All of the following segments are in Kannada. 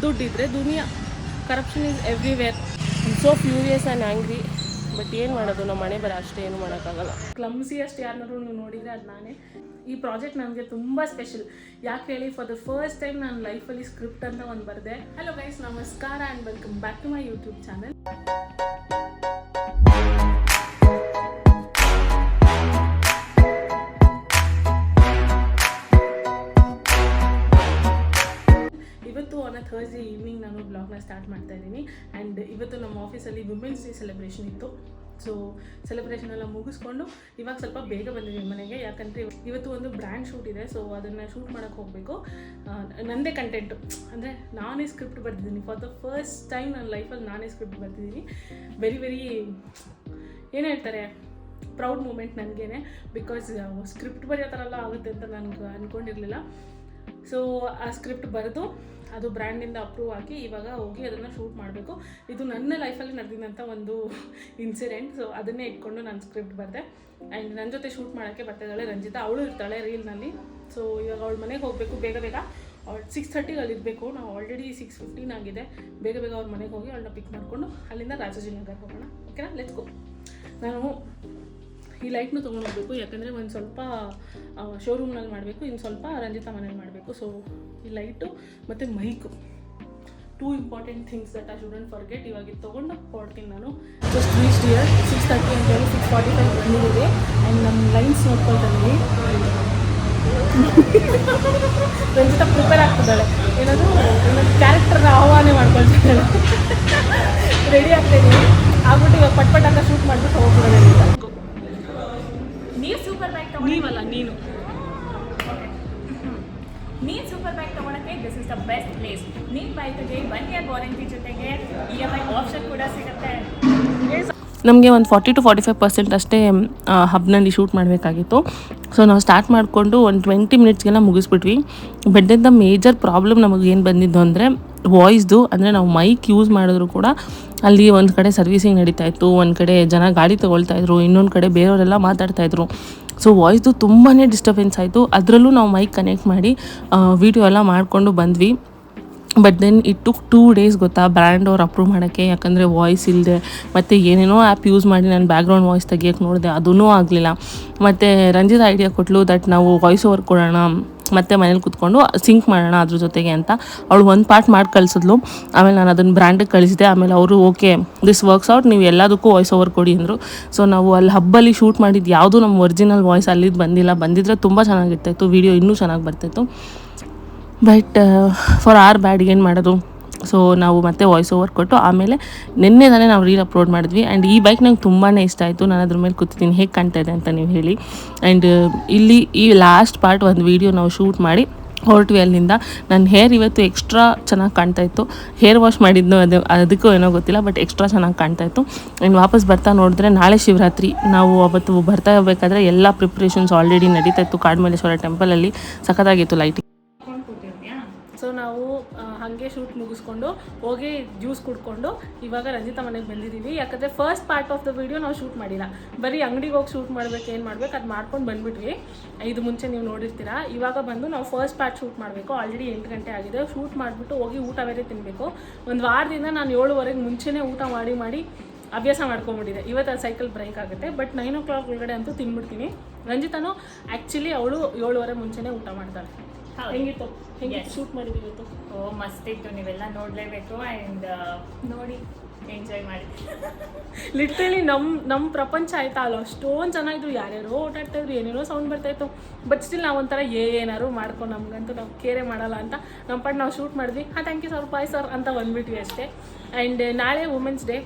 ದುಡ್ಡಿದ್ರೆ ದುನಿಯಾ corruption is everywhere. So furious and angry. But ಏನು ಮಾಡೋದು, ನಮ್ಮ ಮನೆ ಬರೋ ಅಷ್ಟೇ ಏನು ಮಾಡೋಕ್ಕಾಗಲ್ಲ. ಕ್ಲಮ್ಸಿಯಷ್ಟು ಯಾರನ್ನಾರು ನೀವು ನೋಡಿದರೆ ಅದು ನಾನೇ. ಈ ಪ್ರಾಜೆಕ್ಟ್ ನನಗೆ ತುಂಬ ಸ್ಪೆಷಲ್. ಯಾಕೆ ಹೇಳಿ, ಫಾರ್ ದ ಫಸ್ಟ್ ಟೈಮ್ ನಾನು ಲೈಫಲ್ಲಿ ಸ್ಕ್ರಿಪ್ಟ್ ಅಂತ ಒಂದು ಬರೆದೆ. ಹಲೋ ಗೈಸ್, ನಮಸ್ಕಾರ and welcome back to my YouTube channel. ಇವತ್ತು ಆನ್ ಥರ್ಸ್ಡೇ ಈವ್ನಿಂಗ್ ನಾನು ಬ್ಲಾಗ್ನ ಸ್ಟಾರ್ಟ್ ಮಾಡ್ತಾ ಇದ್ದೀನಿ. ಆ್ಯಂಡ್ ಇವತ್ತು ನಮ್ಮ ಆಫೀಸಲ್ಲಿ ವುಮೆನ್ಸ್ ಡೇ ಸೆಲೆಬ್ರೇಷನ್ ಇತ್ತು. ಸೊ ಸೆಲೆಬ್ರೇಷನ್ ಎಲ್ಲ ಮುಗಿಸ್ಕೊಂಡು ಇವಾಗ ಸ್ವಲ್ಪ ಬೇಗ ಬಂದಿದ್ದೀನಿ ಮನೆಗೆ. ಯಾಕಂದರೆ ಇವತ್ತು ಒಂದು ಬ್ರ್ಯಾಂಡ್ ಶೂಟ್ ಇದೆ. ಸೊ ಅದನ್ನು ಶೂಟ್ ಮಾಡೋಕ್ಕೆ ಹೋಗಬೇಕು. ನನ್ನದೇ ಕಂಟೆಂಟು, ಅಂದರೆ ನಾನೇ ಸ್ಕ್ರಿಪ್ಟ್ ಬರ್ತಿದ್ದೀನಿ. ಫಾರ್ ದ ಫಸ್ಟ್ ಟೈಮ್ ನನ್ನ ಲೈಫಲ್ಲಿ ನಾನೇ ಸ್ಕ್ರಿಪ್ಟ್ ಬರ್ತಿದ್ದೀನಿ. ವೆರಿ ಏನು ಹೇಳ್ತಾರೆ, ಪ್ರೌಡ್ ಮೂಮೆಂಟ್ ನನಗೇನೆ. ಬಿಕಾಸ್ ಸ್ಕ್ರಿಪ್ಟ್ ಬರೆಯೋ ಥರ ಎಲ್ಲ ಆಗುತ್ತೆ ಅಂತ ನನಗೆ ಅಂದ್ಕೊಂಡಿರಲಿಲ್ಲ. ಸೊ ಆ ಸ್ಕ್ರಿಪ್ಟ್ ಬರೆದು ಅದು ಬ್ರ್ಯಾಂಡಿಂದ ಅಪ್ರೂವ್ ಆಗಿ ಇವಾಗ ಹೋಗಿ ಅದನ್ನು ಶೂಟ್ ಮಾಡಬೇಕು. ಇದು ನನ್ನ ಲೈಫಲ್ಲಿ ನಡೆದಿದ್ದಂಥ ಒಂದು ಇನ್ಸಿಡೆಂಟ್. ಸೊ ಅದನ್ನೇ ಇಟ್ಕೊಂಡು ನಾನು ಸ್ಕ್ರಿಪ್ಟ್ ಬರೆದೆ. ಆ್ಯಂಡ್ ನನ್ನ ಜೊತೆ ಶೂಟ್ ಮಾಡೋಕ್ಕೆ ಬರ್ತಾಯಿದ್ದಾಳೆ ರಂಜಿತಾ. ಅವಳು ಇರ್ತಾಳೆ ರೀಲ್ನಲ್ಲಿ. ಸೊ ಇವಾಗ ಅವಳ ಮನೆಗೆ ಹೋಗಬೇಕು ಬೇಗ. ಅವಳು 6:30 ಅಲ್ಲಿರಬೇಕು. ನಾವು ಆಲ್ರೆಡಿ 6:15 ಆಗಿದೆ. ಬೇಗ ಅವ್ರ ಮನೆಗೆ ಹೋಗಿ ಅವಳನ್ನ ಪಿಕ್ ಮಾಡಿಕೊಂಡು ಅಲ್ಲಿಂದ ರಾಜಾಜಿನಗರ್ ಹೋಗೋಣ. ಓಕೆನಾ, ಲೆಟ್ಸ್ ಗೋ. ನಾನು ಈ ಲೈಟ್ನು ತೊಗೊಂಡು ಹೋಗಬೇಕು. ಯಾಕಂದರೆ ಒಂದು ಸ್ವಲ್ಪ ಶೋರೂಮ್ನಲ್ಲಿ ಮಾಡಬೇಕು, ಇನ್ನು ಸ್ವಲ್ಪ ರಂಜಿತಾ ಮನೇಲಿ ಮಾಡಬೇಕು. ಸೊ ಈ ಲೈಟು ಮತ್ತು mic, 2 important things that I shouldn't forget. ಇವಾಗ ಇದು ತೊಗೊಂಡು ಹೊರಡ್ತೀನಿ ನಾನು. ಜಸ್ಟ್ ರೀಚ್ ಹಿಯರ್ 6:30 ಅಂತೇಳಿ 6:45 ಬಂದಿದೆ. ಆ್ಯಂಡ್ ನಮ್ಮ ಲೈನ್ಸ್ ನೋಡ್ಕೊಳ್ತೀನಿ. ರಂಜಿತಾ ಪ್ರಿಪೇರ್ ಆಗ್ತಿದ್ದಾಳೆ. ಏನಾದರೂ ಕ್ಯಾರೆಕ್ಟರ್ನ ಆಹ್ವಾನ ಮಾಡ್ಕೊಳ್ತಿದ್ದಾಳೆ. ರೆಡಿ ಆಗ್ತಾಯಿದ್ದೀನಿ. ಆಗ್ಬಿಟ್ಟು ಇವಾಗ ಪಟ್ ಅಂತ ಶೂಟ್ ಮಾಡಿಬಿಟ್ಟು ಹೋಗ್ಬಿಡೋದಿಲ್ಲ. ನೀವು ಸೂಪರ್ ಬೈಕ್ ನೀವಲ್ಲ, ನೀನು ಸೂಪರ್ ಬೈಕ್ ತೊಗೊಳಕ್ಕೆ this is the best place. ನಿಮ್ಮ ಬೈಕ್ಗೆ 1 year ವಾರಂಟಿ ಜೊತೆಗೆ EMI ಆಪ್ಷನ್ ಕೂಡ ಸಿಗುತ್ತೆ. ನಮಗೆ ಒಂದು 40 to 45% ಅಷ್ಟೇ ಹಬ್ನಲ್ಲಿ ಶೂಟ್ ಮಾಡಬೇಕಾಗಿತ್ತು. ಸೊ ನಾವು ಸ್ಟಾರ್ಟ್ ಮಾಡಿಕೊಂಡು ಒಂದು 20 ಮಿನಿಟ್ಸ್ಗೆಲ್ಲ ಮುಗಿಸ್ಬಿಟ್ವಿ. ಬಟ್ ದ ಮೇಜರ್ ಪ್ರಾಬ್ಲಮ್ ನಮಗೆ ಏನು ಬಂದಿದ್ದು ಅಂದರೆ ವಾಯ್ಸ್ದು. ಅಂದರೆ ನಾವು ಮೈಕ್ ಯೂಸ್ ಮಾಡಿದ್ರು ಕೂಡ ಅಲ್ಲಿ ಒಂದು ಕಡೆ ಸರ್ವಿಸಿಂಗ್ ನಡೀತಾಯಿತ್ತು, ಒಂದು ಕಡೆ ಜನ ಗಾಡಿ ತೊಗೊಳ್ತಾಯಿದ್ರು, ಇನ್ನೊಂದು ಕಡೆ ಬೇರೆಯವರೆಲ್ಲ ಮಾತಾಡ್ತಾಯಿದ್ರು. ಸೊ ವಾಯ್ಸ್ದು ತುಂಬಾ ಡಿಸ್ಟರ್ಬೆನ್ಸ್ ಆಯಿತು. ಅದರಲ್ಲೂ ನಾವು ಮೈಕ್ ಕನೆಕ್ಟ್ ಮಾಡಿ ವೀಡಿಯೋ ಎಲ್ಲ ಮಾಡಿಕೊಂಡು ಬಂದ್ವಿ. But then it took 2 days ಗೊತ್ತಾ ಬ್ರ್ಯಾಂಡ್ ಅವ್ರು ಅಪ್ರೂವ್ ಮಾಡೋಕ್ಕೆ. ಯಾಕಂದರೆ ವಾಯ್ಸ್ ಇಲ್ಲದೆ ಮತ್ತು ಏನೇನೋ ಆ್ಯಪ್ ಯೂಸ್ ಮಾಡಿ ನಾನು ಬ್ಯಾಕ್ಗ್ರೌಂಡ್ ವಾಯ್ಸ್ ತೆಗಿಯೋಕ್ಕೆ ನೋಡಿದೆ, ಅದೂ ಆಗಲಿಲ್ಲ. ಮತ್ತು ರಂಜಿತ್ ಐಡಿಯಾ ಕೊಟ್ಟಲು ದಟ್ ನಾವು ವಾಯ್ಸ್ ಓವರ್ ಕೊಡೋಣ, ಮತ್ತು ಮನೇಲಿ ಕೂತ್ಕೊಂಡು ಸಿಂಕ್ ಮಾಡೋಣ ಅದ್ರ ಜೊತೆಗೆ ಅಂತ. ಅವಳು ಒಂದು ಪಾರ್ಟ್ ಮಾಡಿ ಕಳಿಸಿದ್ಲು. ಆಮೇಲೆ ನಾನು ಅದನ್ನು ಬ್ರ್ಯಾಂಡಿಗೆ ಕಳಿಸಿದೆ. ಆಮೇಲೆ ಅವರು ಓಕೆ ದಿಸ್ ವರ್ಕ್ಸ್ ಔಟ್, ನೀವು ಎಲ್ಲದಕ್ಕೂ ವಾಯ್ಸ್ ಓವರ್ ಕೊಡಿ ಅಂದರು. ಸೊ ನಾವು ಅಲ್ಲಿ ಹಬ್ಬಲ್ಲಿ ಶೂಟ್ ಮಾಡಿದ್ದು ಯಾವುದೂ ನಮ್ಮ ಒರಿಜಿನಲ್ ವಾಯ್ಸ್ ಅಲ್ಲಿದ್ದು ಬಂದಿಲ್ಲ. ಬಂದಿದ್ದರೆ ತುಂಬ ಚೆನ್ನಾಗಿರ್ತಾಯಿತ್ತು, ವೀಡಿಯೋ ಇನ್ನೂ ಚೆನ್ನಾಗಿ ಬರ್ತಾಯಿತ್ತು. ಬಟ್ ಫಾರ್ ಆರ್ ಬ್ಯಾಡ್ ಏನು ಮಾಡೋದು. ಸೊ ನಾವು ಮತ್ತೆ ವಾಯ್ಸ್ ಓವರ್ ಕೊಟ್ಟು ಆಮೇಲೆ ನಿನ್ನೆ ನಾವು ರೀಲ್ ಅಪ್ಲೋಡ್ ಮಾಡಿದ್ವಿ. ಆ್ಯಂಡ್ ಈ ಬೈಕ್ ನಂಗೆ ತುಂಬಾ ಇಷ್ಟ ಆಯಿತು. ನಾನು ಅದ್ರ ಮೇಲೆ ಕೂತಿದ್ದೀನಿ, ಹೇಗೆ ಕಾಣ್ತಾ ಇದೆ ಅಂತ ನೀವು ಹೇಳಿ. ಆ್ಯಂಡ್ ಇಲ್ಲಿ ಈ ಲಾಸ್ಟ್ ಪಾರ್ಟ್ ಒಂದು ವೀಡಿಯೋ ನಾವು ಶೂಟ್ ಮಾಡಿ ಹೊರಟ್ವಿ ಅಲ್ಲಿಂದ. ನನ್ನ ಹೇರ್ ಇವತ್ತು ಎಕ್ಸ್ಟ್ರಾ ಚೆನ್ನಾಗಿ ಕಾಣ್ತಾಯಿತ್ತು. ಹೇರ್ ವಾಶ್ ಮಾಡಿದ್ದು ಅದಕ್ಕೂ ಏನೋ ಗೊತ್ತಿಲ್ಲ, ಬಟ್ ಎಕ್ಸ್ಟ್ರಾ ಚೆನ್ನಾಗಿ ಕಾಣ್ತಾಯಿತ್ತು. ಆ್ಯಂಡ್ ವಾಪಸ್ ಬರ್ತಾ ನೋಡಿದ್ರೆ ನಾಳೆ ಶಿವರಾತ್ರಿ. ನಾವು ಅವತ್ತು ಬರ್ತಾ ಹೋಗಬೇಕಾದ್ರೆ ಎಲ್ಲ ಪ್ರಿಪ್ರೇಷನ್ಸ್ ಆಲ್ರೆಡಿ ನಡೀತಾಯಿತ್ತು ಕಾಡ್ಮೇಲೇಶ್ವರ ಟೆಂಪಲಲ್ಲಿ. ಸಖತ್ತಾಗಿತ್ತು ಲೈಟಿಂಗ್. ಸೊ ನಾವು ಹಾಗೆ ಶೂಟ್ ಮುಗಿಸ್ಕೊಂಡು ಹೋಗಿ ಜ್ಯೂಸ್ ಕುಡ್ಕೊಂಡು ಇವಾಗ ರಂಜಿತಾ ಮನೆಗೆ ಬಂದಿದ್ದೀವಿ. ಯಾಕಂದರೆ first part of the video ನಾವು ಶೂಟ್ ಮಾಡಿಲ್ಲ, ಬರೀ ಅಂಗಡಿಗೆ ಹೋಗಿ ಶೂಟ್ ಮಾಡ್ಬೇಕು, ಏನು ಮಾಡ್ಬೇಕು ಅದು ಮಾಡ್ಕೊಂಡು ಬಂದುಬಿಟ್ವಿ. ಇದು ಮುಂಚೆ ನೀವು ನೋಡಿರ್ತೀರಾ. ಇವಾಗ ಬಂದು ನಾವು ಫಸ್ಟ್ ಪಾರ್ಟ್ ಶೂಟ್ ಮಾಡಬೇಕು. ಆಲ್ರೆಡಿ 8 ಗಂಟೆ ಆಗಿದೆ. ಶೂಟ್ ಮಾಡಿಬಿಟ್ಟು ಹೋಗಿ ಊಟ ಬೇರೆ ತಿನ್ನಬೇಕು. ಒಂದು ವಾರದಿಂದ ನಾನು 7:15 ಮುಂಚೆನೇ ಊಟ ಮಾಡಿ ಅಭ್ಯಾಸ ಮಾಡ್ಕೊಂಬಿಟ್ಟಿದೆ. ಇವತ್ತು ಅದು ಸೈಕಲ್ ಬ್ರೇಕ್ ಆಗುತ್ತೆ. ಬಟ್ 9 o'clock ಒಳಗಡೆ ಅಂತೂ ತಿನ್ಬಿಡ್ತೀನಿ. ರಂಜಿತಾನು ಆ್ಯಕ್ಚುಲಿ ಅವಳು 7:15 ಮುಂಚೆನೇ ಊಟ ಮಾಡ್ತಾಳೆ. ಹೆಂಗಿತ್ತು ಶೂಟ್ ಮಾಡಿದ್ವಿ ಇವತ್ತು? ಓ ಮಸ್ತ್ ಇತ್ತು. ನೀವೆಲ್ಲ ನೋಡಲೇಬೇಕು. ಆ್ಯಂಡ್ ನೋಡಿ ಎಂಜಾಯ್ ಮಾಡಿ. ಲಿಟ್ರಲಿ ನಮ್ಮ ಪ್ರಪಂಚ ಆಯ್ತಾ ಅಲ್ಲ, ಅಷ್ಟೊಂದು ಚೆನ್ನಾಗಿದ್ರು. ಯಾರ್ಯಾರೋ ಓಡಾಡ್ತಾಯಿದ್ರು, ಏನೇನೋ ಸೌಂಡ್ ಬರ್ತಾಯಿತ್ತು. ಬಟ್ ಸ್ಟಿಲ್ ನಾವು ಒಂಥರ ಏನಾರು ಮಾಡ್ಕೊಂಡು ನಮಗಂತೂ ನಾವು ಕೇರೆ ಮಾಡಲ್ಲ ಅಂತ ನಮ್ಮ ಪಾಟ್ ನಾವು ಶೂಟ್ ಮಾಡಿದ್ವಿ. Thank you sir, bye sir ಅಂತ ಬಂದ್ಬಿಟ್ವಿ ಅಷ್ಟೇ. ಆ್ಯಂಡ್ ನಾಳೆ ವುಮೆನ್ಸ್ ಡೇ.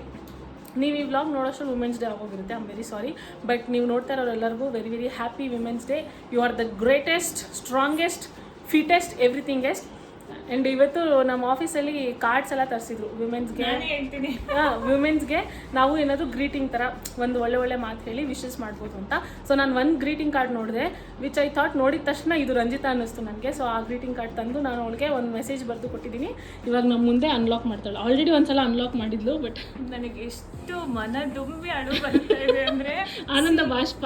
ನೀವು ಈ ವ್ಲಾಗ್ ನೋಡೋಷ್ಟು ವುಮೆನ್ಸ್ ಡೇ ಆಗೋಗಿರುತ್ತೆ. I am very sorry. But ನೀವು ನೋಡ್ತಾ ಇರೋರೆಲ್ಲರಿಗೂ very happy women's day. You are the greatest, strongest, fittest, everything est. And ಇವತ್ತು ನಮ್ಮ ಆಫೀಸಲ್ಲಿ ಕಾರ್ಡ್ಸ್ ಎಲ್ಲ ತರಿಸಿದ್ರು ವುಮೆನ್ಸ್ಗೆ. ಹೇಳ್ತೀನಿ ವುಮೆನ್ಸ್ಗೆ ನಾವು ಏನಾದರೂ ಗ್ರೀಟಿಂಗ್ ಥರ ಒಂದು ಒಳ್ಳೆ ಮಾತು ಹೇಳಿ ವಿಶಸ್ ಮಾಡ್ಬೋದು ಅಂತ. ಸೊ ನಾನು ಒಂದು ಗ್ರೀಟಿಂಗ್ ಕಾರ್ಡ್ ನೋಡಿದೆ, ವಿಚ್ ಐ ಥಾಟ್ ನೋಡಿದ ತಕ್ಷಣ ಇದು ರಂಜಿತಾ ಅನ್ನಿಸ್ತು ನನಗೆ. ಸೊ ಆ ಗ್ರೀಟಿಂಗ್ ಕಾರ್ಡ್ ತಂದು ನಾನು ಅವಳಿಗೆ ಒಂದು ಮೆಸೇಜ್ ಬರೆದು ಕೊಟ್ಟಿದ್ದೀನಿ. ಇವಾಗ ನಮ್ಮ ಮುಂದೆ ಅನ್ಲಾಕ್ ಮಾಡ್ತಾಳೆ. ಆಲ್ರೆಡಿ ಒಂದ್ಸಲ ಅನ್ಲಾಕ್ ಮಾಡಿದ್ಲು. ಬಟ್ ನನಗೆ ಎಷ್ಟು ಮನ ತುಂಬಿ ಅಳು ಬರ್ತಾ ಇದೆ ಅಂದರೆ ಆನಂದ ಬಾಷ್ಪ.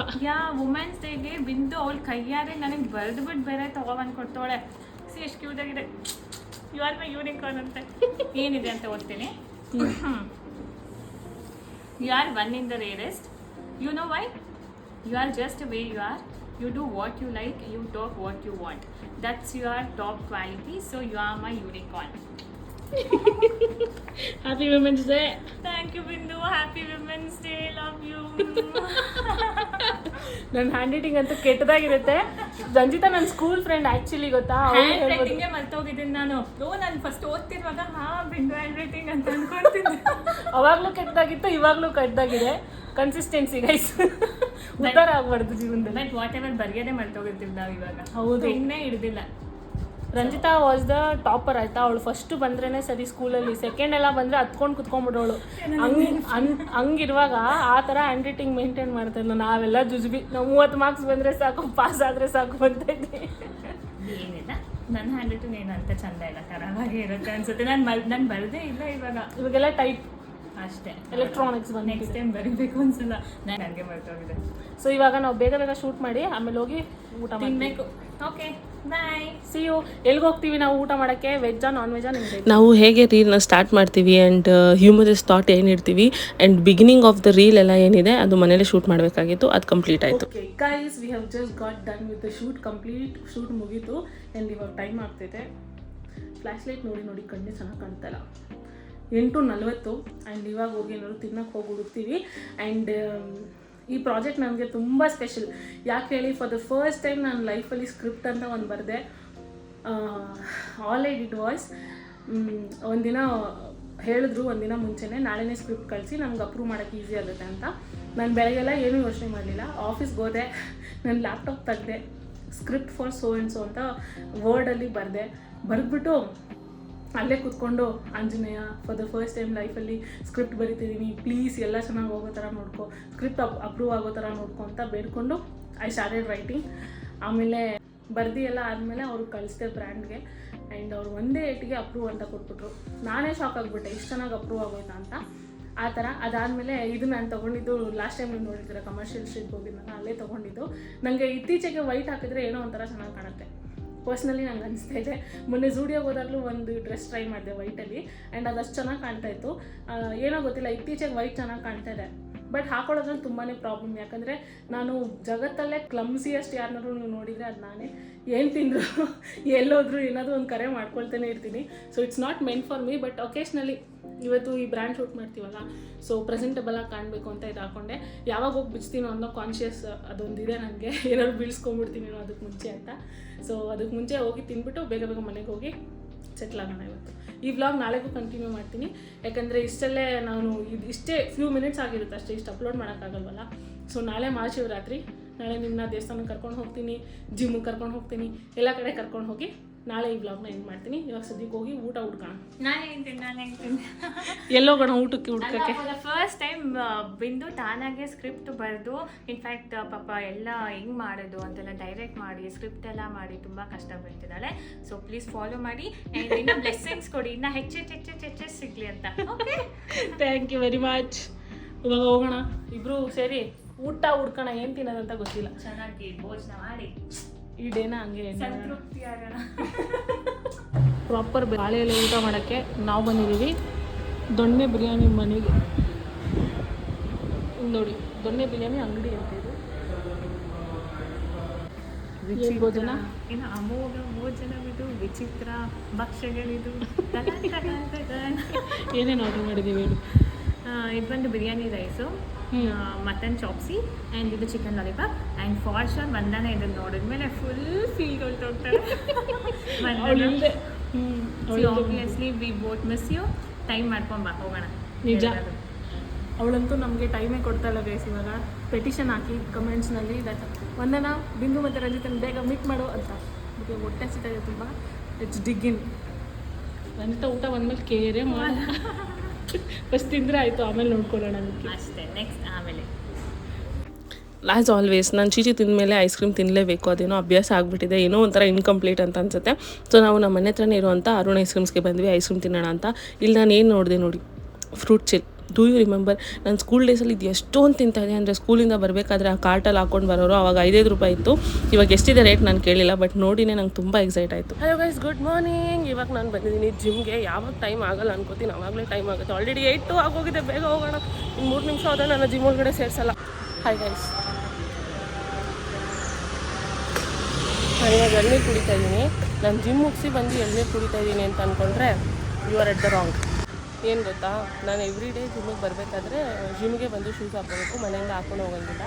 ವುಮೆನ್ಸ್ ಡೇಗೆ ಬಿಂದು ಅವಳು ಕೈಯಾರೆ ನನಗೆ ಬರೆದ್ಬಿಟ್ಟು ಬೇರೆ ತೊಗೊಬಂದು ಕೊಡ್ತಾಳೆ. ಎಷ್ಟು ಕ್ಯೂಟ್ ಆಗಿದೆ. ಯು ಆರ್ ಮೈ ಯೂನಿಕಾರ್ನ್ ಅಂತ ಏನಿದೆ ಅಂತ ಓದ್ತೀನಿ. You are one in the rarest. You know why? You are just way you are. You do what you like, you talk what you want. That's your top quality, so you are my unicorn. Happy women's day. Thank you, Bindu. Happy Women's Day. Love you. ನನ್ನ ಹ್ಯಾಂಡ್ ರೈಟಿಂಗ್ ಅಂತೂ ಕೆಟ್ಟದಾಗಿರುತ್ತೆ. ರಂಜಿತಾ ನನ್ನ ಸ್ಕೂಲ್ ಫ್ರೆಂಡ್ ಆ್ಯಕ್ಚುಲಿ ಗೊತ್ತಾ, ಹ್ಯಾಂಡ್ ರೈಟಿಂಗೇ ಮರ್ತೋಗಿದ್ದೀನಿ ನಾನು. ನಾನು ಫಸ್ಟ್ ಓದ್ತಿರುವಾಗ ಬಿಂದು ಹ್ಯಾಂಡ್ ರೈಟಿಂಗ್ ಅಂತ ಅನ್ಕೊಳ್ತಿದ್ದೆ. ಅವಾಗಲೂ ಕೆಟ್ಟದಾಗಿತ್ತು, ಇವಾಗಲೂ ಕೆಟ್ಟದಾಗಿದೆ. ಕನ್ಸಿಸ್ಟೆನ್ಸಿ ಗೈಸ್, ಉದ್ದಾರ ಆಗ್ಬಾರ್ದು ಜೀವನದಲ್ಲಿ. ಬಟ್ ವಾಟ್ ಎವರ್ ಬರೆಯೋದೇ ಮರ್ತೋಗಿರ್ತೀವಿ ನಾವು ಇವಾಗ. ಹೌದು, ಇನ್ನೇ ಹಿಡ್ದಿಲ್ಲ. ರಂಜಿತಾ ವಾಸ್ ದ ಟಾಪರ್ ಆಯ್ತಾ. ಅವಳು ಫಸ್ಟ್ ಬಂದ್ರೇನೆ ಸರಿ ಸ್ಕೂಲಲ್ಲಿ, ಸೆಕೆಂಡ್ ಎಲ್ಲ ಬಂದರೆ ಹತ್ಕೊಂಡು ಕುತ್ಕೊಂಡ್ಬಿಡೋಳು. ಹಂಗಿರುವಾಗ ಆ ಥರ ಹ್ಯಾಂಡ್ ರೈಟಿಂಗ್ ಮೇಂಟೈನ್ ಮಾಡ್ತಾರೆ. ನಾವೆಲ್ಲ ಜುಜ್ಬಿ, ನಾವು 30 ಮಾರ್ಕ್ಸ್ ಬಂದರೆ ಸಾಕು, ಪಾಸ್ ಆದರೆ ಸಾಕು ಅಂತ ಇದ್ದೆ. ಏನಿಲ್ಲ, ನನ್ನ ಹ್ಯಾಂಡ್ ರೈಟಿಂಗ್ ಏನು ಅಂತ ಚಂದ ಇಲ್ಲ, ಖರಾಬಾಗಿ ಇರುತ್ತೆ ಅನ್ಸುತ್ತೆ. ನಾನು ಬರದೇ ಇಲ್ಲ ಇವಾಗೆಲ್ಲ ಟೈಪ್ ಅಷ್ಟೇ. ಎಲೆಕ್ಟ್ರಾನಿಕ್ಸ್ ಬಂದು ನೆಕ್ಸ್ಟ್ ಟೈಮ್ ಬರೀಬೇಕು ಅನ್ಸಲ್ಲ, ನನಗೆ ಮರ್ತೋಗಿದೆ. ಸೊ ಇವಾಗ ನಾವು ಬೇಗ ಬೇಗ ಶೂಟ್ ಮಾಡಿ ಆಮೇಲೆ ಹೋಗಿ ಊಟ ತಿನ್ಬೇಕು. Okay, bye, see you. ಎಲ್ಲಿಗೆ ಹೋಗ್ತೀವಿ ನಾವು ಊಟ ಮಾಡೋಕ್ಕೆ? ವೆಜ್ಜಾ ನಾನ್ ವೆಜ್ಜಾ ನಿಮಗೆ? ನಾವು ಹೇಗೆ ರೀಲ್ನ ಸ್ಟಾರ್ಟ್ ಮಾಡ್ತೀವಿ ಆ್ಯಂಡ್ ಹ್ಯೂಮರಸ್ ಥಾಟ್ ಏನಿರ್ತೀವಿ and beginning of the reel ಎಲ್ಲ ಏನಿದೆ ಅದು ಮನೇಲಿ ಶೂಟ್ ಮಾಡಬೇಕಾಗಿತ್ತು, ಅದು ಕಂಪ್ಲೀಟ್ ಆಯಿತು. Okay guys, we have just got done with the shoot. Complete shoot ಮುಗೀತು ಆ್ಯಂಡ್ ಇವಾಗ ಟೈಮ್ ಆಗ್ತೈತೆ. ಫ್ಲ್ಯಾಶ್ ಲೈಟ್ ನೋಡಿ ಕಣ್ಣು ಚೆನ್ನಾಗಿ ಕಾಣ್ತಲ್ಲ. 8:40 ಆ್ಯಂಡ್ ಇವಾಗ ಹೋಗಿ ಏನಾದ್ರು ತಿನ್ನಕ್ಕೆ ಹೋಗಿ ಹುಡುಕ್ತೀವಿ. ಆ್ಯಂಡ್ ಈ ಪ್ರಾಜೆಕ್ಟ್ ನನಗೆ ತುಂಬ ಸ್ಪೆಷಲ್. ಯಾಕೆ ಹೇಳಿ, ಫಾರ್ ದ ಫಸ್ಟ್ ಟೈಮ್ ನಾನು ಲೈಫಲ್ಲಿ ಸ್ಕ್ರಿಪ್ಟ್ ಅಂತ ಒಂದು ಬರೆದೆ. ಆಲ್ ಐ ಡಿಡ್ ವಾಯ್ಸ್, ಒಂದಿನ ಹೇಳಿದ್ರು, ಒಂದಿನ ಮುಂಚೆನೇ ನಾಳೆನೇ ಸ್ಕ್ರಿಪ್ಟ್ ಕಳಿಸಿ ನಮ್ಗೆ ಅಪ್ರೂವ್ ಮಾಡೋಕ್ಕೆ ಈಸಿ ಆಗುತ್ತೆ ಅಂತ. ನಾನು ಬೆಳಗ್ಗೆಲ್ಲ ಏನೂ ಯೋಚನೆ ಮಾಡಲಿಲ್ಲ. ಆಫೀಸ್ಗೆ ಹೋದೆ, ನನ್ನ ಲ್ಯಾಪ್ಟಾಪ್ ತೆಗೆದೆ, script for so and so ಅಂತ ವರ್ಡಲ್ಲಿ ಬರೆದ್ಬಿಟ್ಟು ಅಲ್ಲೇ ಕೂತ್ಕೊಂಡು Anjaneya for the first time ಲೈಫಲ್ಲಿ ಸ್ಕ್ರಿಪ್ಟ್ ಬರಿತಿದ್ದೀನಿ, ಪ್ಲೀಸ್ ಎಲ್ಲ ಚೆನ್ನಾಗಿ ಹೋಗೋ ಥರ ನೋಡ್ಕೊ, ಸ್ಕ್ರಿಪ್ಟ್ ಅಪ್ರೂವ್ ಆಗೋ ಥರ ನೋಡ್ಕೊ ಅಂತ ಬೇಡ್ಕೊಂಡು ಐ ಸ್ಟಾರ್ಟೆಡ್ ರೈಟಿಂಗ್. ಆಮೇಲೆ ಬರ್ದು ಎಲ್ಲ ಆದಮೇಲೆ ಅವ್ರಿಗೆ ಕಳಿಸ್ದೆ ಬ್ರ್ಯಾಂಡ್ಗೆ. ಆ್ಯಂಡ್ ಅವ್ರು ಒಂದೇ ಏಟಿಗೆ ಅಪ್ರೂವ್ ಅಂತ ಕೊಟ್ಬಿಟ್ರು. ನಾನೇ ಶಾಕ್ ಆಗಿಬಿಟ್ಟೆ, ಇಷ್ಟು ಚೆನ್ನಾಗಿ ಅಪ್ರೂವ್ ಆಗೋಯ್ತಾ ಅಂತ. ಆ ಥರ ಅದಾದಮೇಲೆ ಇದು ನಾನು ತೊಗೊಂಡಿದ್ದು ಲಾಸ್ಟ್ ಟೈಮ್ ನೀವು ನೋಡಿದ್ದೀರ, ಕಮರ್ಷಿಯಲ್ ಸ್ಟ್ರೀಟ್ಗೆ ಹೋಗಿದ್ದಾಗ ಅಲ್ಲೇ ತೊಗೊಂಡಿದ್ದು. ನನಗೆ ಇತ್ತೀಚೆಗೆ ವೈಟ್ ಹಾಕಿದ್ರೆ ಏನೋ ಒಂಥರ ಚೆನ್ನಾಗಿ ಕಾಣುತ್ತೆ. ಪರ್ಸ್ನಲಿ ನಂಗೆ ಅನಿಸ್ತಾ ಇದೆ. ಮೊನ್ನೆ ಝೂಡಿಯೋಗೆ ಹೋದಾಗಲೂ ಒಂದು ಡ್ರೆಸ್ ಟ್ರೈ ಮಾಡಿದೆ ವೈಟಲ್ಲಿ, ಆ್ಯಂಡ್ ಅದಷ್ಟು ಚೆನ್ನಾಗಿ ಕಾಣ್ತಾಯಿತ್ತು. ಏನೋ ಗೊತ್ತಿಲ್ಲ, ಇತ್ತೀಚೆಗೆ ವೈಟ್ ಚೆನ್ನಾಗಿ ಕಾಣ್ತಾ ಇದೆ. ಬಟ್ ಹಾಕೊಳ್ಳೋದ್ರಲ್ಲಿ ತುಂಬಾ ಪ್ರಾಬ್ಲಮ್. ಯಾಕಂದರೆ ನಾನು ಜಗತ್ತಲ್ಲೇ ಕ್ಲಮ್ಸಿಯಸ್ಟ್ ಯಾರನ್ನಾರು ನೋಡಿದರೆ ಅದು ನಾನೇ. ಏನು ತಿಂದರು ಎಲ್ಲೋದ್ರು ಏನಾದರೂ ಒಂದು ಕರೆ ಮಾಡ್ಕೊಳ್ತಾನೆ ಇರ್ತೀನಿ. So it's not meant for me. But occasionally ಇವತ್ತು ಈ ಬ್ರ್ಯಾಂಡ್ ಶೂಟ್ ಮಾಡ್ತೀವಲ್ಲ, ಸೊ ಪ್ರೆಸೆಂಟಬಲಾಗಿ ಕಾಣಬೇಕು ಅಂತ ಇದು ಹಾಕ್ಕೊಂಡೆ. ಯಾವಾಗ ಹೋಗಿ ಬಿಡ್ತೀನೋ ಅನ್ನೋ ಕಾನ್ಷಿಯಸ್ ಅದೊಂದಿದೆ ನನಗೆ, ಏನಾದ್ರು ಬೀಳ್ಸ್ಕೊಂಡ್ಬಿಡ್ತೀನೇನೋ ಅದಕ್ಕೆ ಮುಂಚೆ ಅಂತ. ಸೊ ಅದಕ್ಕೆ ಮುಂಚೆ ಹೋಗಿ ತಿಂದ್ಬಿಟ್ಟು ಬೇಗ ಬೇಗ ಮನೆಗೆ ಹೋಗಿ ಸೆಟ್ಲ್ ಆಗೋಣ ಇವತ್ತು. ಈ ವ್ಲಾಗ್ ನಾಳೆಗೂ ಕಂಟಿನ್ಯೂ ಮಾಡ್ತೀನಿ, ಯಾಕಂದರೆ ಇಷ್ಟಲ್ಲೇ ನಾನು ಇಷ್ಟೇ ಫ್ಯೂ ಮಿನಿಟ್ಸ್ ಆಗಿರುತ್ತೆ ಅಷ್ಟೇ, ಇಷ್ಟು ಅಪ್ಲೋಡ್ ಮಾಡೋಕ್ಕಾಗಲ್ವಲ್ಲ. ಸೊ ನಾಳೆ ಮಹಾಶಿವರಾತ್ರಿ, ನಾಳೆ ನಿಮ್ಮನ್ನ ದೇವಸ್ಥಾನಕ್ಕೆ ಕರ್ಕೊಂಡು ಹೋಗ್ತೀನಿ, ಜಿಮ್ಗೆ ಕರ್ಕೊಂಡು ಹೋಗ್ತೀನಿ, ಎಲ್ಲ ಕಡೆ ಕರ್ಕೊಂಡು ಹೋಗಿ ನಾಳೆ ಈ ವ್ಲಾಗ್ನ ಎಂಡ್ ಮಾಡ್ತೀನಿ. ಇವಾಗ ಸದ್ಯಕ್ಕೆ ಹೋಗಿ ಊಟ ಹುಡ್ಕೋಣ. ನಾನು ಹೇಳ್ತೀನಿ ಎಲ್ಲೋಗೋಣ ಊಟಕ್ಕೆ ಹುಡ್ಕಕ್ಕೆ. ಫಸ್ಟ್ ಟೈಮ್ ಬಿಂದು ತಾನಾಗೆ ಸ್ಕ್ರಿಪ್ಟ್ ಬರೆದು, ಇನ್ಫ್ಯಾಕ್ಟ್ ಪಾಪ ಎಲ್ಲ ಹೆಂಗೆ ಮಾಡೋದು ಅಂತೆಲ್ಲ ಡೈರೆಕ್ಟ್ ಮಾಡಿ ಸ್ಕ್ರಿಪ್ಟ್ ಎಲ್ಲ ಮಾಡಿ ತುಂಬ ಕಷ್ಟ ಬೀಳ್ತಿದ್ದಾಳೆ. ಸೊ ಪ್ಲೀಸ್ ಫಾಲೋ ಮಾಡಿ ಆ್ಯಂಡ್ ಇನ್ನೂ ಬ್ಲೆಸ್ಸಿಂಗ್ಸ್ ಕೊಡಿ, ಇನ್ನೂ ಹೆಚ್ಚು ಸಿಗಲಿ ಅಂತ. Okay, thank you very much. ಇವಾಗ ಹೋಗೋಣ ಇಬ್ಬರು ಸೇರಿ ಊಟ ಹುಡ್ಕೋಣ. ಏನು ತಿನ್ನೋದಂತ ಗೊತ್ತಿಲ್ಲ, ಚೆನ್ನಾಗಿ ಭೋಜನ ಮಾಡಿ ಈ ಡೇನ ಹಂಗೆ ಸಂತೃಪ್ತಿ ಆಗೋಣ. ಪ್ರಾಪರ್ ಬಾಳೆಯಲ್ಲಿ ಊಟ ಮಾಡೋಕ್ಕೆ ನಾವು ಬಂದಿದ್ದೀವಿ ದೊಣ್ಣೆ ಬಿರಿಯಾನಿ ಮನೆಗೆ. ನೋಡಿ, ದೊಣ್ಣೆ ಬಿರಿಯಾನಿ ಅಂಗಡಿ ಅಂತ ಇದು. ಭೋಜನ ಇನ್ನು ಅಮೋಘ ಭೋಜನವಿದು, ವಿಚಿತ್ರ ಭಕ್ಷ್ಯಗಳಿದು. ಏನೇನು ಆರ್ಡರ್ ಮಾಡಿದ್ದೀವಿ ಹೇಳಿ. ಇದು ಬಂದು ಬಿರಿಯಾನಿ ರೈಸು, ಮಟನ್ ಚಾಪ್ಸಿ ಆ್ಯಂಡ್ ಇದು chicken lollipop. And for sure ವಂದನೆ ಇದನ್ನು ನೋಡಿದ್ಮೇಲೆ ಫುಲ್ ಫೀಲ್ ಹೊರಟೋಗ್ತಾರೆ. Obviously we both miss you. Time ಮಾಡ್ಕೊಂಡು ಹೋಗೋಣ. ನಿಜ, ಅವಳಂತೂ ನಮಗೆ ಟೈಮೇ ಕೊಡ್ತಾಯಿಲ್ಲ ಗೈಸ್. ಇವಾಗ ಪೆಟಿಷನ್ ಹಾಕಿ ಕಮೆಂಟ್ಸ್ನಲ್ಲಿ ವಂದನಾ, ಬಿಂದು ಮತ್ತು ರಂಜಿತನ ಬೇಗ ಮೀಟ್ ಮಾಡು ಅಂತ. ಅದಕ್ಕೆ ಹೊಟ್ಟೆ ಸಿಗ್ತಾಯಿದೆ ತುಂಬ. ಇಟ್ಸ್ ಡಿಗ್ಗಿನ್. ರಂಜಿತ ಊಟ ಬಂದಮೇಲೆ ಕೇರೇ ಮಾಡ, ಫಸ್ಟ್ ತಿಂದರೆ ಆಯಿತು, ಆಮೇಲೆ ನೋಡ್ಕೊಳ್ಳೋಣ ಅದಕ್ಕೆ ಅಷ್ಟೇ. ನೆಕ್ಸ್ಟ್ ಆಮೇಲೆ ಆ್ಯಸ್ ಆಲ್ವೇಸ್ ನಾನು ಚೀಚಿ ತಿಂದಮೇಲೆ ಐಸ್ ಕ್ರೀಮ್ ತಿನ್ನಲೇಬೇಕು, ಅದೇನೋ ಅಭ್ಯಾಸ ಆಗಿಬಿಟ್ಟಿದೆ, ಏನೋ ಒಂಥರ ಇನ್ಕಂಪ್ಲೀಟ್ ಅಂತ ಅನಿಸುತ್ತೆ. ಸೊ ನಾವು ನಮ್ಮ ಮನೆ ಹತ್ರನೇ ಇರುವಂಥ ಅರುಣ್ ಐಸ್ ಕ್ರೀಮ್ಸ್ಗೆ ಬಂದ್ವಿ ಐಸ್ ಕ್ರೀಮ್ ತಿನ್ನೋಣ ಅಂತ. ಇಲ್ಲಿ ನಾನು ಏನು ನೋಡಿದೆ ನೋಡಿ, fruit chill do you remember ನಾನು ಸ್ಕೂಲ್ ಡೇಸಲ್ಲಿ ಇದು ಎಷ್ಟೊಂದು ತಿಂತಾಯಿದ್ದೆ ಅಂದರೆ ಸ್ಕೂಲಿಂದ ಬರಬೇಕಾದ್ರೆ ಆ ಕಾರ್ಟಲ್ಲಿ ಹಾಕೊಂಡು ಬರೋರು ಅವಾಗ 5 ರೂಪಾಯಿ ಇತ್ತು. ಇವಾಗ ಎಷ್ಟಿದೆ ರೇಟ್ ನಾನು ಕೇಳಿಲ್ಲ, ಬಟ್ ನೋಡಿನೇ ನಂಗೆ ತುಂಬ ಎಕ್ಸೈಟ್ ಆಯಿತು. Hello guys, good morning. ಇವಾಗ ನಾನು ಬಂದಿದ್ದೀನಿ ಜಿಮ್ಗೆ. ಯಾವಾಗ ಟೈಮ್ ಆಗಲ್ಲ ಅನ್ಕೋತೀನಿ, ಆವಾಗಲೇ ಟೈಮ್ ಆಗುತ್ತೆ. ಆಲ್ರೆಡಿ 8 ಆಗೋಗಿದೆ, ಬೇಗ ಹೋಗೋಣ. ಇನ್ನು 3 ನಿಮಿಷ ಹೋದರೆ ನಾನು ಜಿಮ್ ಒಳಗಡೆ ಸೇರಿಸಲ್ಲ. ಹಾಯ್ ಗೈಸ್, ನಾನು ಇವಾಗ ಎಳ್ನೀರು ಕುಡಿತಾ ಇದ್ದೀನಿ. ನಾನು ಜಿಮ್ ಮುಗಿಸಿ ಬಂದು ಎಳ್ನೀರು ಕುಡಿತಾ ಇದ್ದೀನಿ ಅಂತ ಅಂದ್ಕೊಂಡ್ರೆ you are at the wrong. ಏನು ಗೊತ್ತಾ, ನಾನು ಎವ್ರಿ ಡೇ ಜಿಮ್ಮಿಗೆ ಬರಬೇಕಾದ್ರೆ ಜಿಮ್ಗೆ ಬಂದು ಶೂಸ್ ಹಾಕೋಬೇಕು, ಮನೆಯಿಂದ ಹಾಕೊಂಡು ಹೋಗೋಂಗಿಲ್ಲ.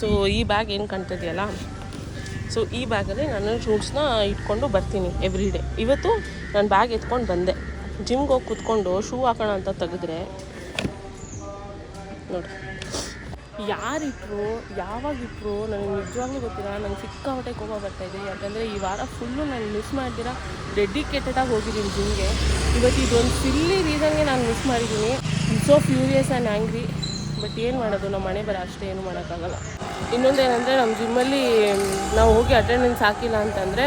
ಸೊ ಈ ಬ್ಯಾಗ್ ಏನು ಕಾಣ್ತಿದೆಯಲ್ಲ, ಸೊ ಈ ಬ್ಯಾಗಲ್ಲಿ ನಾನು ಶೂಸ್ನ ಇಟ್ಕೊಂಡು ಬರ್ತೀನಿ ಎವ್ರಿ ಡೇ. ಇವತ್ತು ನಾನು ಬ್ಯಾಗ್ ಎತ್ಕೊಂಡು ಬಂದೆ. ಜಿಮ್ಗೆ ಹೋಗಿ ಕೂತ್ಕೊಂಡು ಶೂ ಹಾಕೋಣ ಅಂತ ತೆಗೆದ್ರೆ ನೋಡಿ, ಯಾರಿಟ್ರು ಯಾವಾಗಿಟ್ರು ನನಗೆ ನಿಜವಾಗ್ಲೂ ಗೊತ್ತಿಲ್ಲ. ನಂಗೆ ಸಿಕ್ಕಾಪಟ್ಟೆ ಕೋಪ ಬರ್ತಾಯಿದೆ. ಯಾಕಂದರೆ ಈ ವಾರ ಫುಲ್ಲು ನಾನು ಮಿಸ್ ಮಾಡ್ದಿರ ಡೆಡಿಕೇಟೆಡಾಗಿ ಹೋಗಿದ್ದೀನಿ ಜಿಮ್ಗೆ. ಇವತ್ತು ಇದೊಂದು ಸಿಲ್ಲಿ ರೀಸನ್ಗೆ ನಾನು ಮಿಸ್ ಮಾಡಿದ್ದೀನಿ. So furious and angry. But ಏನು ಮಾಡೋದು, ನಮ್ಮ ಮನೆ ಬರೋ ಅಷ್ಟೇ, ಏನು ಮಾಡೋಕ್ಕಾಗಲ್ಲ. ಇನ್ನೊಂದೇನೆಂದರೆ ನಮ್ಮ ಜಿಮ್ಮಲ್ಲಿ ನಾವು ಹೋಗಿ ಅಟೆಂಡೆನ್ಸ್ ಹಾಕಿಲ್ಲ ಅಂತಂದರೆ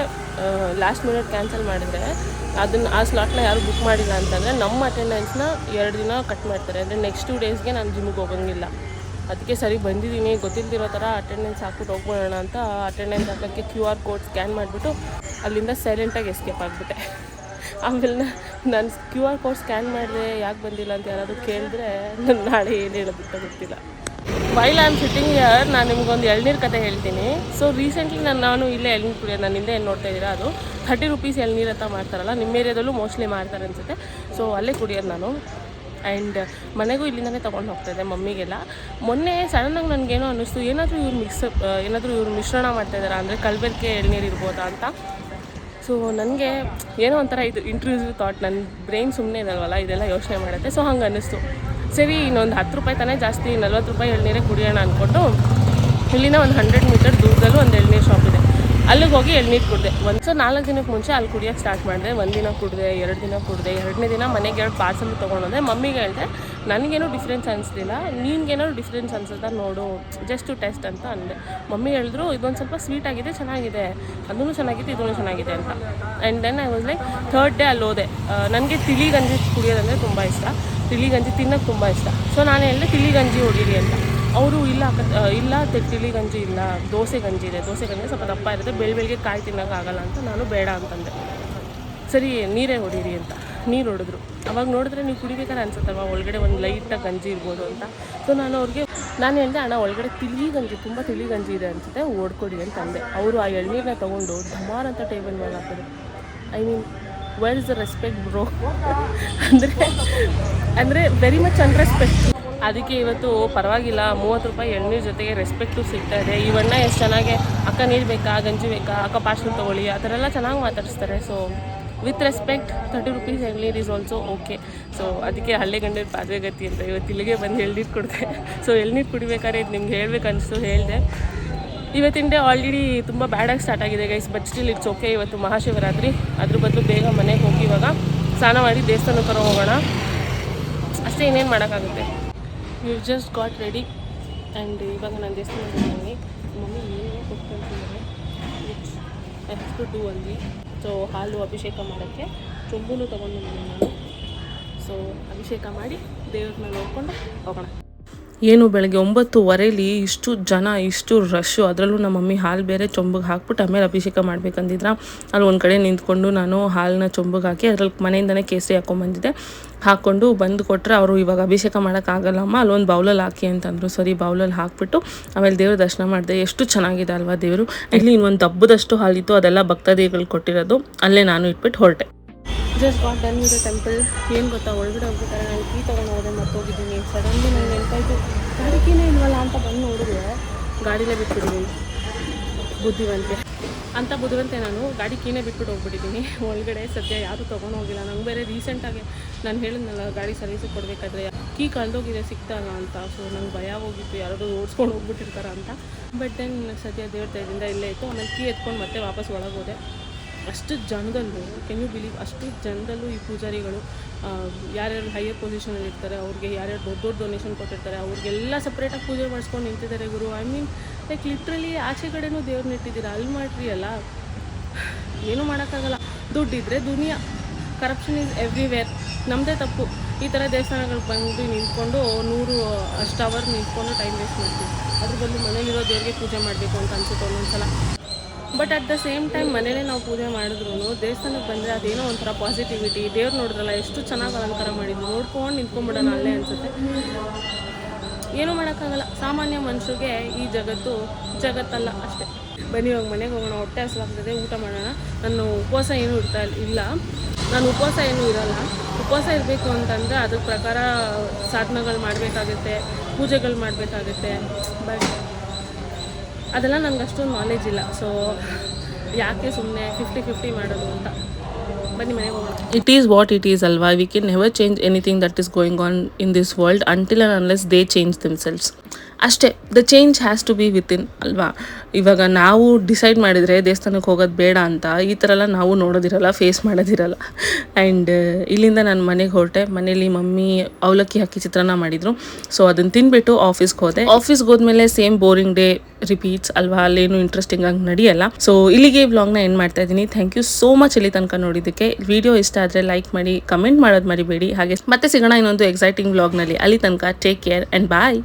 ಲಾಸ್ಟ್ ಮಿನಿಟ್ ಕ್ಯಾನ್ಸಲ್ ಮಾಡಿದರೆ ಆ ಸ್ಲಾಟ್ನ ಯಾರು ಬುಕ್ ಮಾಡಿಲ್ಲ ಅಂತಂದರೆ ನಮ್ಮ ಅಟೆಂಡೆನ್ಸ್ನ 2 ದಿನ ಕಟ್ ಮಾಡ್ತಾರೆ. ಅಂದರೆ ನೆಕ್ಸ್ಟ್ 2 ಡೇಸ್ಗೆ ನಾನು ಜಿಮ್ಗೆ ಹೋಗೋಂಗಿಲ್ಲ. ಅದಕ್ಕೆ ಸರಿ ಬಂದಿದ್ದೀನಿ, ಗೊತ್ತಿಲ್ದಿರೋ ಥರ ಅಟೆಂಡೆನ್ಸ್ ಹಾಕ್ಬಿಟ್ಟು ಹೋಗ್ಬೋಣ ಅಂತ ಅಟೆಂಡೆನ್ಸ್ ಹಾಕೋಕ್ಕೆ QR ಕೋಡ್ ಸ್ಕ್ಯಾನ್ ಮಾಡಿಬಿಟ್ಟು ಅಲ್ಲಿಂದ ಸೈಲೆಂಟಾಗಿ ಎಸ್ಕೇಪ್ ಆಗಿಬಿಟ್ಟೆ. ಆಮೇಲೆ ನಾನು QR ಕೋಡ್ ಸ್ಕ್ಯಾನ್ ಮಾಡಿದೆ, ಯಾಕೆ ಬಂದಿಲ್ಲ ಅಂತ ಯಾರಾದರೂ ಕೇಳಿದ್ರೆ ನಾನು ನಾಳೆ ಏನು ಹೇಳೋದಕ್ಕೆ ಗೊತ್ತಿಲ್ಲ. While I am sitting here, ನಾನು ನಿಮ್ಗೊಂದು ಎಳ್ನೀರು ಕತೆ ಹೇಳ್ತೀನಿ. ಸೊ ರೀಸೆಂಟ್ಲಿ ನಾನು ಇಲ್ಲೇ ಎಳ್ನೀರು ಕುಡಿಯೋದು, ನಾನು ಹಿಂದೆ ಏನು ನೋಡ್ತಾ ಇದ್ದೀರಾ, ಅದು 30 ರೂಪೀಸ್ ಎಳ್ನೀರು ಅಂತ ಮಾಡ್ತಾರಲ್ಲ, ನಿಮ್ಮ ಏರಿಯಾದಲ್ಲೂ ಮೋಸ್ಟ್ಲಿ ಮಾಡ್ತಾರೆ ಅನಿಸುತ್ತೆ. ಸೊ ಅಲ್ಲೇ ಕುಡಿಯೋದು ನಾನು. ಆ್ಯಂಡ್ ಮನೆಗೂ ಇಲ್ಲಿಂದನೇ ತೊಗೊಂಡು ಹೋಗ್ತಾಯಿದ್ದೆ ಮಮ್ಮಿಗೆಲ್ಲ. ಮೊನ್ನೆ ಸಡನ್ನಾಗಿ ನನಗೇನೋ ಅನ್ನಿಸ್ತು, ಏನಾದರೂ ಇವ್ರು ಮಿಶ್ರಣ ಮಾಡ್ತಾಯಿದ್ದಾರೆ, ಅಂದರೆ ಕಲಬೆರಕೆ ಎಳ್ನೀರು ಇರ್ಬೋದಾ ಅಂತ. ಸೊ ನನಗೆ ಏನೋ ಒಂಥರ ಇದು ಇಂಟ್ರೂಸಿವ್ ಥಾಟ್, ನನ್ನ ಬ್ರೈನ್ ಸುಮ್ಮನೆ ಇದಲ್ವಲ್ಲ, ಇದೆಲ್ಲ ಯೋಚನೆ ಮಾಡುತ್ತೆ. ಸೊ ಹಂಗೆ ಅನ್ನಿಸ್ತು, ಸರಿ ಇನ್ನೊಂದು 10 ರೂಪಾಯಿ ತಾನೇ ಜಾಸ್ತಿ, 40 ರೂಪಾಯಿ ಎಳ್ನೀರೇ ಕುಡಿಯೋಣ ಅಂದ್ಕೊಂಡು ಇಲ್ಲಿನ ಒಂದು 100 ಮೀಟರ್ ದೂರದಲ್ಲೂ ಒಂದು ಎಳ್ನೀರು ಶಾಪ್ ಇದೆ, ಅಲ್ಲಿಗೆ ಹೋಗಿ ಎಳ್ನೀರು ಕುಡಿದೆ. 4 ದಿನಕ್ಕೆ ಮುಂಚೆ ಅಲ್ಲಿ ಕುಡಿಯೋಕ್ಕೆ ಸ್ಟಾರ್ಟ್ ಮಾಡಿದೆ. 1 ದಿನ ಕುಡಿದೆ, 2 ದಿನ ಕುಡಿದೆ. 2ನೇ ದಿನ ಮನೆಗೆ 2 ಪಾರ್ಸಲ್ ತೊಗೊಂಡೋದೆ. ಮಮ್ಮಿಗೆ ಹೇಳಿದೆ, ನನಗೇನೂ ಡಿಫ್ರೆನ್ಸ್ ಅನಿಸ್ಲಿಲ್ಲ, ನಿನ್ಗೇನಾದ್ರು ಡಿಫ್ರೆನ್ಸ್ ಅನ್ಸುತ್ತಾ ನೋಡು, ಜಸ್ಟ್ ಟು ಟೆಸ್ಟ್ ಅಂತ ಅಂದೆ. ಮಮ್ಮಿ ಹೇಳಿದ್ರು, ಇದೊಂದು ಸ್ವಲ್ಪ ಸ್ವೀಟ್ ಆಗಿದೆ, ಚೆನ್ನಾಗಿದೆ, ಅದೂ ಚೆನ್ನಾಗಿದೆ, ಇದೂ ಚೆನ್ನಾಗಿದೆ ಅಂತ. And then I was like 3rd day ಅಲ್ಲಿ ಹೋದೆ. ನನಗೆ ತಿಳಿ ಗಂಜಿ ಕುಡಿಯೋದಂದರೆ ತುಂಬ ಇಷ್ಟ, ತಿಳಿ ಗಂಜಿ ತಿನ್ನೋಕ್ಕೆ ತುಂಬ ಇಷ್ಟ. ಸೊ ನಾನು ಹೇಳಿದೆ ತಿಳಿ ಗಂಜಿ ಹೊಡೀರಿ ಅಂತ. ಅವರು ಇಲ್ಲ ತಿಳಿ ಗಂಜಿ ಇಲ್ಲ, ದೋಸೆ ಗಂಜಿ ಇದೆ, ದೋಸೆ ಗಂಜಿ ಸ್ವಲ್ಪ ದಪ್ಪ ಇರುತ್ತೆ, ಬೆಳಗ್ಗೆ ಕಾಯಿ ತಿನ್ನೋಕ್ಕಾಗಲ್ಲ ಅಂತ ನಾನು ಬೇಡ ಅಂತಂದೆ. ಸರಿ ನೀರೇ ಹೊಡೀರಿ ಅಂತ ನೀರು ಹೊಡೆದ್ರು. ಅವಾಗ ನೋಡಿದ್ರೆ ನೀವು ಕುಡಿಬೇಕಾದ್ರೆ ಅನ್ಸುತ್ತಲ್ವ ಒಳಗಡೆ ಒಂದು ಲೈಟಾಗಿ ಗಂಜಿ ಇರ್ಬೋದು ಅಂತ. ಸೊ ನಾನು ಹೇಳಿದೆ, ಅಣ್ಣ ಒಳಗಡೆ ತಿಳಿ ಗಂಜಿ, ತುಂಬ ತಿಳಿ ಗಂಜಿ ಇದೆ ಅನಿಸುತ್ತೆ, ಓಡ್ಕೊಡಿ ಅಂತ ಅಂದೆ. ಅವರು ಆ ಎಳ್ನೀರನ್ನ ತೊಗೊಂಡು ಧಮಾರ್ ಅಂತ ಟೇಬಲ್ ಮೇಲೆ ಹಾಕಿದ್ರು. I mean where is the respect bro? ಅಂದರೆ ವೆರಿ ಮಚ್ ಅನ್ರೆಸ್ಪೆಕ್ಟ್. ಅದಕ್ಕೆ ಇವತ್ತು ಪರವಾಗಿಲ್ಲ, 30 ರೂಪಾಯಿ ಎಳ್ನೀರು ಜೊತೆಗೆ ರೆಸ್ಪೆಕ್ಟು ಸಿಗ್ತಾ ಇದೆ. ಇವಣ್ಣ ಎಷ್ಟು ಚೆನ್ನಾಗಿ, ಅಕ್ಕ ನೀರು ಬೇಕಾ, ಗಂಜಿ ಬೇಕಾ, ಅಕ್ಕ ಪಾರ್ಸಲ್ ತೊಗೊಳ್ಳಿ, ಆ ಥರ ಎಲ್ಲ ಚೆನ್ನಾಗಿ ಮಾತಾಡಿಸ್ತಾರೆ. ಸೊ ವಿತ್ ರೆಸ್ಪೆಕ್ಟ್ 30 ರೂಪೀಸ್ ಎಳ್ನೀರು ಈಸ್ ಆಲ್ಸೋ ಓಕೆ. ಸೊ ಅದಕ್ಕೆ ಹಳ್ಳಿ ಗಂಡದ ಪಾದಗತಿ ಅಂತ ಇವತ್ತು ಇಲ್ಲಿಗೆ ಬಂದು ಎಳ್ನೀರು ಕೊಡಿದೆ. ಸೊ ಎಳ್ನೀರು ಕುಡಿಬೇಕಾದ್ರೆ ಇದು ನಿಮ್ಗೆ ಹೇಳ್ಬೇಕು ಅನಿಸ್ತು, ಹೇಳಿದೆ. ಇವತ್ತಿನ ಡೇ ಆಲ್ರೆಡಿ ತುಂಬ ಬ್ಯಾಡಾಗಿ ಸ್ಟಾರ್ಟ್ ಆಗಿದೆ guys, but still it's okay. ಇವತ್ತು ಮಹಾಶಿವರಾತ್ರಿ, ಅದ್ರ ಬದಲು ಬೇಗ ಮನೆಗೆ ಹೋಗಿ ಇವಾಗ ಸ್ನಾನ ಮಾಡಿ ದೇವಸ್ಥಾನಕ್ಕರ ಹೋಗೋಣ ಅಷ್ಟೇ, ಇನ್ನೇನು ಮಾಡೋಕ್ಕಾಗುತ್ತೆ. You just got ready and ಇವಾಗ ನಾನು ದೇವಸ್ಥಾನಕ್ಕೆ ಹೋಗ್ತೀನಿ. ಮಮ್ಮಿ ಏನೋ ಕೊಟ್ಕೊಳ್ತಿದ್ದಾರೆ, which I have to do ಅಲ್ಲಿ. ಸೊ ಹಾಲು ಅಭಿಷೇಕ ಮಾಡೋಕ್ಕೆ ಚೊಂಬೂ ತೊಗೊಂಡು ನಾನು. ಸೊ ಅಭಿಷೇಕ ಮಾಡಿ ದೇವ್ರನ್ನ ನೋಡ್ಕೊಂಡು ಹೋಗೋಣ. ಏನು ಬೆಳಗ್ಗೆ 9:15 ಇಷ್ಟು ಜನ, ಇಷ್ಟು ರಶ್ಶು, ಅದರಲ್ಲೂ ನಮ್ಮ ಮಮ್ಮಿ ಹಾಲು ಬೇರೆ ಚೊಂಬಿಗೆ ಹಾಕ್ಬಿಟ್ಟು ಆಮೇಲೆ ಅಭಿಷೇಕ ಮಾಡ್ಬೇಕಂದಿದ್ರ. ಅಲ್ಲಿ ಒಂದು ಕಡೆ ನಿಂತ್ಕೊಂಡು ನಾನು ಹಾಲನ್ನ ಚೊಂಬಿಗೆ ಹಾಕಿ ಅದ್ರಲ್ಲಿ ಮನೆಯಿಂದನೇ ಕೇಸರಿ ಹಾಕ್ಕೊಂಬಂದಿದ್ದೆ, ಹಾಕ್ಕೊಂಡು ಬಂದು ಕೊಟ್ಟರೆ ಅವರು ಇವಾಗ ಅಭಿಷೇಕ ಮಾಡೋಕ್ಕಾಗಲ್ಲಮ್ಮ, ಅಲ್ಲೊಂದು ಬೌಲಲ್ಲಿ ಹಾಕಿ ಅಂತಂದರು. ಸರಿ ಬೌಲಲ್ಲಿ ಹಾಕ್ಬಿಟ್ಟು ಆಮೇಲೆ ದೇವ್ರ ದರ್ಶನ ಮಾಡಿದೆ. ಎಷ್ಟು ಚೆನ್ನಾಗಿದೆ ಅಲ್ವಾ ದೇವರು. ಇಲ್ಲಿ ಇನ್ನೊಂದು ಹಬ್ಬದಷ್ಟು ಹಾಲಿತ್ತು, ಅದೆಲ್ಲ ಭಕ್ತಾದಿಗಳು ಕೊಟ್ಟಿರೋದು, ಅಲ್ಲೇ ನಾನು ಇಟ್ಬಿಟ್ಟು ಹೊರಟೆ. Just got done with the temple. ಏನು ಗೊತ್ತಾ, ಒಳಗಡೆ ಹೋಗ್ಬೇಕಾದ್ರೆ ನಾನು ಕೀ ತೊಗೊಂಡು ಹೋದೆ, ಮತ್ತೆ ಹೋಗಿದ್ದೀನಿ. ಸಡನ್ಲಿ ನನಗೆ ನೆನಪಾಯಿತು, ಗಾಡಿ ಕೀನೇ ಇಲ್ವಲ್ಲ ಅಂತ ಬಂದು ನೋಡಿದ್ರೆ ಗಾಡಿಲೇ ಬಿಟ್ಬಿಟ್ಟಿದ್ದೀನಿ. ಬುದ್ಧಿವಂತೆ ನಾನು ಗಾಡಿ ಕೀನೇ ಬಿಟ್ಬಿಟ್ಟು ಹೋಗ್ಬಿಟ್ಟಿದ್ದೀನಿ ಒಳಗಡೆ. ಸದ್ಯ ಯಾರೂ ತೊಗೊಂಡು ಹೋಗಿಲ್ಲ. ನಂಗೆ ಬೇರೆ ರೀಸೆಂಟಾಗಿ ನಾನು ಹೇಳಿದ್ನಲ್ಲ ಗಾಡಿ ಸರ್ವಿಸಿಗೆ ಕೊಡಬೇಕಾದ್ರೆ ಕೀ ಕಳೆದೋಗಿದೆ, ಸಿಗ್ತಾಯಿಲ್ಲ ಅಂತ. ಸೊ ನಂಗೆ ಭಯ ಹೋಗಿತ್ತು, ಯಾರಾದರೂ ಓಡಿಸ್ಕೊಂಡು ಹೋಗ್ಬಿಟ್ಟಿರ್ತಾರ ಅಂತ. ಬಟ್ ದೆನ್ ಸದ್ಯ ದೇವ್ರ ದಯದಿಂದ ಇಲ್ಲೇ ಇತ್ತು. ಆಮೇಲೆ ಕೀ ಎತ್ಕೊಂಡು ಮತ್ತೆ ವಾಪಸ್ ಒಳಗೆ ಹೋದೆ. ಅಷ್ಟು ಜನದಲ್ಲೂ, ಕೆನ್ ಯು ಬಿಲೀವ್, ಅಷ್ಟು ಜನದಲ್ಲೂ ಈ ಪೂಜಾರಿಗಳು ಯಾರ್ಯಾರು ಹೈಯರ್ ಪೊಸಿಷನಲ್ಲಿ ಇರ್ತಾರೆ, ಅವ್ರಿಗೆ ಯಾರ್ಯಾರು ದೊಡ್ಡ ಡೊನೇಷನ್ ಕೊಟ್ಟಿರ್ತಾರೆ, ಅವ್ರಿಗೆಲ್ಲ ಸಪ್ರೇಟಾಗಿ ಪೂಜೆ ಮಾಡಿಸ್ಕೊಂಡು ನಿಂತಿದ್ದಾರೆ ಗುರು. ಐ ಮೀನ್ ಲೈಕ್ ಲಿಟ್ರಲಿ ಆಚೆ ಕಡೆನೂ ದೇವ್ರನ್ನ ಇಟ್ಟಿದ್ದೀರಾ, ಅಲ್ಲಿ ಮಾಡ್ರಿ ಅಲ್ಲ, ಏನೂ ಮಾಡೋಕ್ಕಾಗಲ್ಲ. ದುಡ್ಡಿದ್ರೆ ದುನಿಯಾ, ಕರಪ್ಷನ್ ಈಸ್ ಎವ್ರಿವೇರ್. ನಮ್ಮದೇ ತಪ್ಪು. ಈ ಥರ ದೇವಸ್ಥಾನಗಳಿಗೆ ಬಂದು ನಿಂತ್ಕೊಂಡು 100 ಅಷ್ಟು ಅವರ್ ನಿಂತ್ಕೊಂಡು ಟೈಮ್ ವೇಸ್ಟ್ ಮಾಡ್ತೀವಿ. ಅದ್ರ ಬದಲು ಮನೇಲಿರೋ ದೇವ್ರಿಗೆ ಪೂಜೆ ಮಾಡಬೇಕು ಅಂತ ಅನ್ಸುತ್ತೆ ಒಂದೊಂದ್ಸಲ. But at the same time ಮನೇಲೇ ನಾವು ಪೂಜೆ ಮಾಡಿದ್ರು ದೇವಸ್ಥಾನಕ್ಕೆ ಬಂದರೆ ಅದೇನೋ ಒಂಥರ ಪಾಸಿಟಿವಿಟಿ. ದೇವ್ರು ನೋಡಿದ್ರಲ್ಲ ಎಷ್ಟು ಚೆನ್ನಾಗಿ ಅಲಂಕಾರ ಮಾಡಿದ್ರು, ನೋಡ್ಕೊಂಡು ನಿಂತ್ಕೊಂಡ್ಬಿಡೋಣ ಅಲ್ಲೇ ಅನಿಸುತ್ತೆ. ಏನೂ ಮಾಡೋಕ್ಕಾಗಲ್ಲ. ಸಾಮಾನ್ಯ ಮನುಷ್ಯರಿಗೆ ಈ ಜಗತ್ತಲ್ಲ ಅಷ್ಟೇ. ಬನ್ನಿ ಇವಾಗ ಮನೆಗೆ ಹೋಗೋಣ, ಹೊಟ್ಟೆ ಹಸಿವಾಗ್ತದೆ, ಊಟ ಮಾಡೋಣ. ನಾನು ಉಪವಾಸ ಏನೂ ನಾನು ಉಪವಾಸ ಏನೂ ಇರಲ್ಲ. ಉಪವಾಸ ಇರಬೇಕು ಅಂತಂದರೆ ಅದ್ರ ಪ್ರಕಾರ ಸಾಧನೆಗಳು ಮಾಡಬೇಕಾಗುತ್ತೆ, ಪೂಜೆಗಳು ಮಾಡಬೇಕಾಗುತ್ತೆ. ಬಟ್ ಅದೆಲ್ಲ ನನಗೆ ಅಷ್ಟೊಂದು ನಾಲೆಜ್ ಇಲ್ಲ. ಸೊ ಯಾಕೆ ಸುಮ್ಮನೆ 50-50 ಮಾಡೋದು ಅಂತ. ಬನ್ನಿ ಮನೆಗೆ ಹೋಗೋಣ. It is what it is ಅಲ್ವಾ. We can never change anything that is going on in this world until and unless they change themselves. ಅಷ್ಟೇ. The change has to be within ಅಲ್ವಾ. ಇವಾಗ ನಾವು ಡಿಸೈಡ್ ಮಾಡಿದರೆ ದೇವಸ್ಥಾನಕ್ಕೆ ಹೋಗೋದು ಬೇಡ ಅಂತ, ಈ ಥರ ಎಲ್ಲ ನಾವು ನೋಡೋದಿರಲ್ಲ, ಫೇಸ್ ಮಾಡೋದಿರಲ್ಲ. ಆ್ಯಂಡ್ ಇಲ್ಲಿಂದ ನಾನು ಮನೆಗೆ ಹೊರಟೆ. ಮನೇಲಿ ಮಮ್ಮಿ ಅವಲಕ್ಕಿ ಹಾಕಿ ಚಿತ್ರಾನ್ನ ಮಾಡಿದರು. ಸೊ ಅದನ್ನು ತಿನ್ಬಿಟ್ಟು ಆಫೀಸ್ಗೆ ಹೋದೆ. ಆಫೀಸ್ಗೆ ಹೋದ್ಮೇಲೆ ಸೇಮ್ ಬೋರಿಂಗ್ ಡೇ ರಿಪೀಟ್ಸ್ ಅಲ್ವಾ. ಅಲ್ಲೇನು ಇಂಟ್ರೆಸ್ಟಿಂಗ್ ಆಗಿ ನಡೆಯಲ್ಲ. ಸೊ ಇಲ್ಲಿಗೆ ವ್ಲಾಗ್ನ ಎಂಡ್ ಮಾಡ್ತಾ ಇದ್ದೀನಿ. ಥ್ಯಾಂಕ್ ಯು ಸೋ ಮಚ್ ಇಲ್ಲಿ ತನಕ ನೋಡಿದ್ದಕ್ಕೆ. ವಿಡಿಯೋ ಇಷ್ಟ ಆದರೆ ಲೈಕ್ ಮಾಡಿ, ಕಮೆಂಟ್ ಮಾಡೋದು ಮರಿಬೇಡಿ. ಹಾಗೆ ಮತ್ತೆ ಸಿಗೋಣ ಇನ್ನೊಂದು ಎಕ್ಸೈಟಿಂಗ್ ವ್ಲಾಗ್ನಲ್ಲಿ. ಅಲ್ಲಿ ತನಕ ಟೇಕ್ ಕೇರ್ ಆ್ಯಂಡ್ ಬಾಯ್.